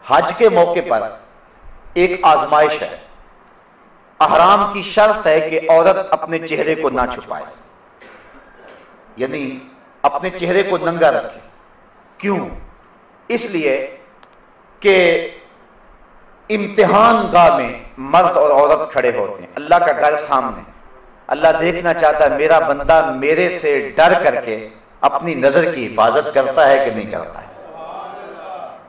حج کے موقع پر ایک آزمائش ہے. احرام کی شرط ہے کہ عورت اپنے چہرے کو نہ چھپائے، یعنی اپنے چہرے کو ننگا رکھے. کیوں؟ اس لیے کہ امتحان گاہ میں مرد اور عورت کھڑے ہوتے ہیں، اللہ کا گھر سامنے. اللہ دیکھنا چاہتا ہے میرا بندہ میرے سے ڈر کر کے اپنی نظر کی حفاظت کرتا ہے کہ نہیں کرتا ہے.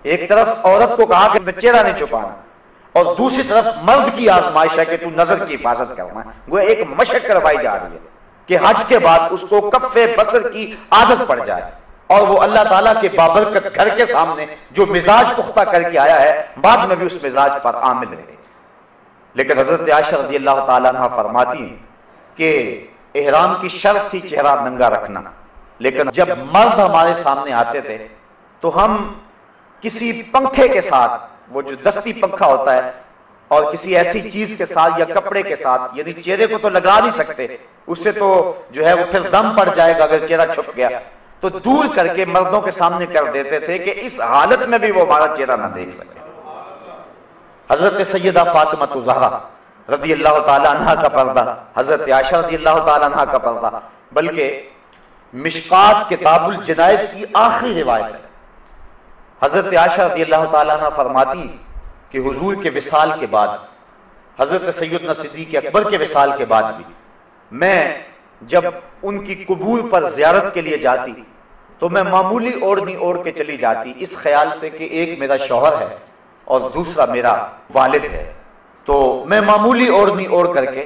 ایک طرف عورت کو کہا کہ چہرہ نہیں چھپانا، اور دوسری طرف مرد کی آزمائش ہے کہ تو نظر کی حفاظت کرنا ہے. وہ ایک مشق کروائی جا رہی ہے کہ حج کے بعد اس کو کف بصر کی عادت پڑ جائے، اور وہ اللہ تعالیٰ کے بابرکت گھر کے سامنے جو مزاج پختہ کر کے آیا ہے بعد میں بھی اس مزاج پر عامل رہے. لیکن حضرت عائشہ رضی اللہ تعالیٰ عنہ فرماتی ہیں کہ احرام کی شرط تھی چہرہ ننگا رکھنا، لیکن جب مرد ہمارے سامنے آتے تھے تو ہم کسی پنکھے کے ساتھ، وہ جو دستی پنکھا ہوتا ہے، اور کسی ایسی چیز کے ساتھ یا کپڑے کے ساتھ، یعنی چہرے کو تو لگا نہیں سکتے، اس سے تو جو ہے وہ پھر دم پڑ جائے گا اگر چہرہ چھپ گیا، تو دور کر کے مردوں کے سامنے کر دیتے تھے کہ اس حالت میں بھی وہ ہمارا چہرہ نہ دیکھ سکے. حضرت سیدہ فاطمہ زہرا رضی اللہ تعالی عنہا کا پردہ، حضرت عائشہ رضی اللہ تعالی عنہا کا پردہ، بلکہ مشکات کتاب الجنائز کی آخری روایت ہے. حضرت عائشہ رضی اللہ تعالی عنہ فرماتی کہ حضور کے وصال کے بعد، حضرت سیدنا صدیق اکبر کے وصال کے بعد بھی میں جب ان کی قبور پر زیارت کے لیے جاتی تو میں معمولی اوڑھنی اوڑھ کے چلی جاتی، اس خیال سے کہ ایک میرا شوہر ہے اور دوسرا میرا والد ہے، تو میں معمولی اوڑھنی اوڑھ کر کے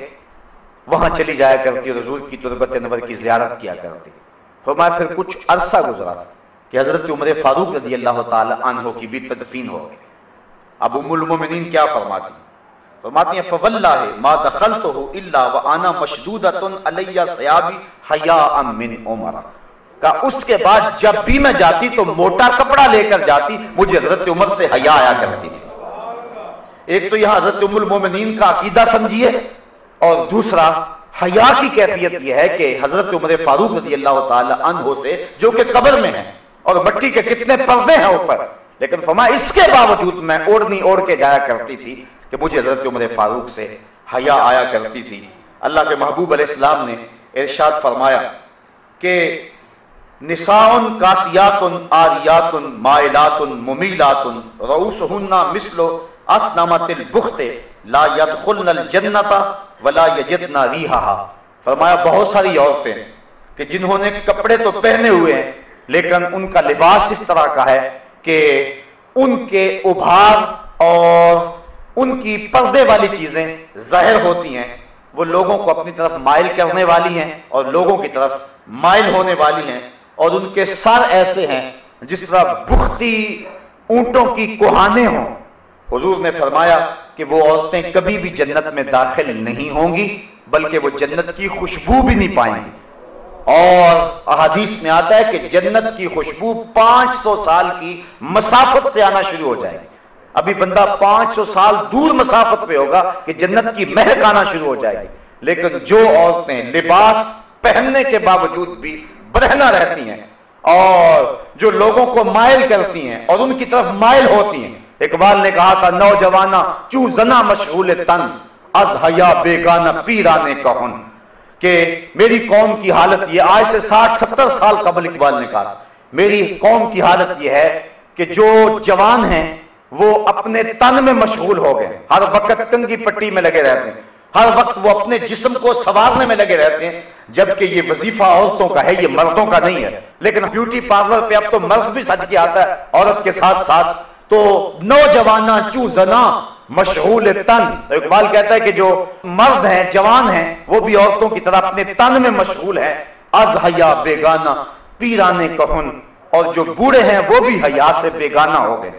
وہاں چلی جایا کرتی، حضور کی تربت انور کی زیارت کیا کرتی. فرمایا پھر کچھ عرصہ گزرا کہ حضرت عمر فاروق رضی اللہ تعالی عنہ کی بھی تدفین ہو گئی. اب ام المومنین کیا فرماتی ہیں فواللہ ما دخلتہ الا وانا مشدودۃ علی ثیابی حیاء من عمر، کہ اس کے بعد جب بھی میں جاتی تو موٹا کپڑا لے کر جاتی، مجھے حضرت عمر سے حیا آیا کرتی تھی. ایک تو یہاں حضرت ام المومنین کا عقیدہ سمجھیے، اور دوسرا حیا کی کیفیت یہ ہے کہ حضرت عمر فاروق رضی اللہ تعالی عنہ سے، جو کہ قبر میں ہے اور مٹی کے کتنے پردے ہیں اوپر، لیکن فرمایا اس کے باوجود میں اوڑھنی اوڑھ کے جایا کرتی تھی کہ مجھے حضرت عمر فاروق سے حیا آیا کرتی تھی. اللہ کے محبوب علیہ السلام نے ارشاد فرمایا کہ نساء کاسیات عاریات مائلات ممیلات رؤوسہن مثل اسنمۃ البخت لا يدخلن الجنۃ ولا یجدن ریحہا. فرمایا بہت ساری عورتیں کہ جنہوں نے کپڑے تو پہنے ہوئے ہیں لیکن ان کا لباس اس طرح کا ہے کہ ان کے ابھار اور ان کی پردے والی چیزیں ظاہر ہوتی ہیں، وہ لوگوں کو اپنی طرف مائل کرنے والی ہیں اور لوگوں کی طرف مائل ہونے والی ہیں، اور ان کے سر ایسے ہیں جس طرح بختی اونٹوں کی کوہانے ہوں. حضور نے فرمایا کہ وہ عورتیں کبھی بھی جنت میں داخل نہیں ہوں گی، بلکہ وہ جنت کی خوشبو بھی نہیں پائیں گی. اور احادیث میں آتا ہے کہ جنت کی خوشبو 500 سال کی مسافت سے آنا شروع ہو جائے گی. ابھی بندہ 500 سال دور مسافت پہ ہوگا کہ جنت کی مہک آنا شروع ہو جائے گی. لیکن جو عورتیں لباس پہننے کے باوجود بھی برہنہ رہتی ہیں اور جو لوگوں کو مائل کرتی ہیں اور ان کی طرف مائل ہوتی ہیں، اقبال نے کہا تھا نوجوانہ چو زنا مشغول تن از حیا بیگانہ پیرانے کہن، کہ میری قوم کی حالت یہ، آج سے 60-70 سال قبل اقبال نے کہا میری قوم کی حالت یہ ہے کہ جو جوان ہیں وہ اپنے تن میں مشغول ہو گئے، ہر وقت کنگھی پٹی میں لگے رہتے ہیں، ہر وقت وہ اپنے جسم کو سنوارنے میں لگے رہتے ہیں، جبکہ یہ وظیفہ عورتوں کا ہے، یہ مردوں کا نہیں ہے. لیکن بیوٹی پارلر پہ اب تو مرد بھی سج کے آتا ہے عورت کے ساتھ ساتھ. تو نوجوانہ چو زنا مشغول تن، اقبال کہتا ہے کہ جو مرد ہیں جوان ہیں وہ بھی عورتوں کی طرح اپنے تن میں مشغول ہیں. از حیا بیگانہ پیرانے کہن، اور جو بوڑھے ہیں وہ بھی حیا سے بیگانہ ہو گئے.